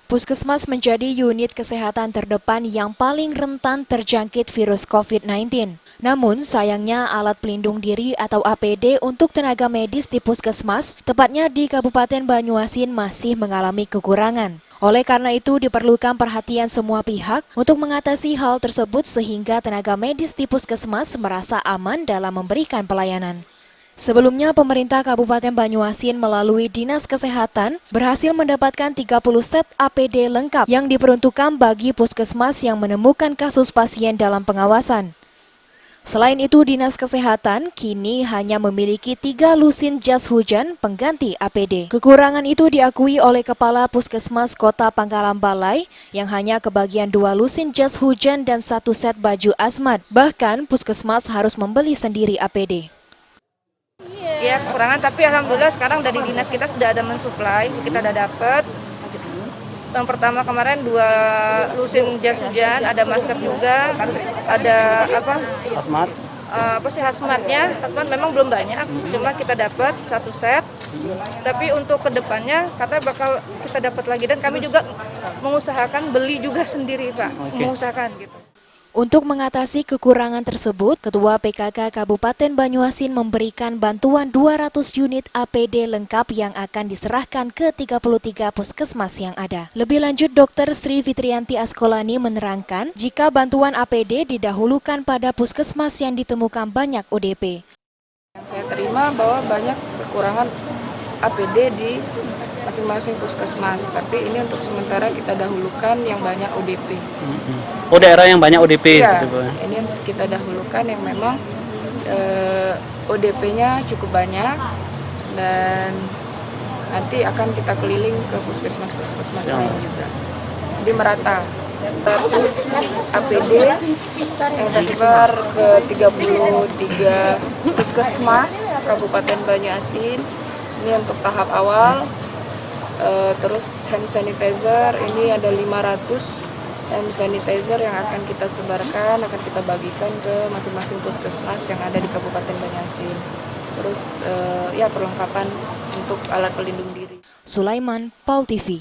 Puskesmas menjadi unit kesehatan terdepan yang paling rentan terjangkit virus COVID-19. Namun, sayangnya alat pelindung diri atau APD untuk tenaga medis di puskesmas, tepatnya di Kabupaten Banyuasin, masih mengalami kekurangan. Oleh karena itu, diperlukan perhatian semua pihak untuk mengatasi hal tersebut sehingga tenaga medis di puskesmas merasa aman dalam memberikan pelayanan. Sebelumnya, pemerintah Kabupaten Banyuasin melalui Dinas Kesehatan berhasil mendapatkan 30 set APD lengkap yang diperuntukkan bagi puskesmas yang menemukan kasus pasien dalam pengawasan. Selain itu, Dinas Kesehatan kini hanya memiliki 3 lusin jas hujan pengganti APD. Kekurangan itu diakui oleh Kepala Puskesmas Kota Pangkalan Balai yang hanya kebagian 2 lusin jas hujan dan 1 set baju asmat. Bahkan, puskesmas harus membeli sendiri APD. Ya kekurangan, tapi alhamdulillah sekarang dari dinas kita sudah ada mensuplai, kita udah dapat. Yang pertama kemarin 2 lusin jas hujan, ada masker juga, ada Asmat. hazmatnya. Hazmat memang belum banyak, cuma kita dapat 1 set. Tapi untuk kedepannya katanya bakal kita dapat lagi, dan kami juga mengusahakan beli juga sendiri, Pak. Mengusahakan gitu. Untuk mengatasi kekurangan tersebut, Ketua PKK Kabupaten Banyuasin memberikan bantuan 200 unit APD lengkap yang akan diserahkan ke 33 puskesmas yang ada. Lebih lanjut, Dr. Sri Fitrianti Askolani menerangkan jika bantuan APD didahulukan pada puskesmas yang ditemukan banyak ODP. Saya terima bahwa banyak kekurangan APD di masing-masing puskesmas, tapi ini untuk sementara kita dahulukan yang banyak ODP. Oh, daerah yang banyak ODP? Ya, gitu, ini kita dahulukan yang memang ODP-nya cukup banyak, dan nanti akan kita keliling ke puskesmas-puskesmas lain juga. Jadi merata. 100 APD yang tersebar ke 33 puskesmas Kabupaten Banyuasin. Ini untuk tahap awal. Terus hand sanitizer ini ada 500 hand sanitizer yang akan kita sebarkan, akan kita bagikan ke masing-masing puskesmas yang ada di Kabupaten Banyuasin. Terus ya perlengkapan untuk alat pelindung diri. Sulaiman, PAUL TV.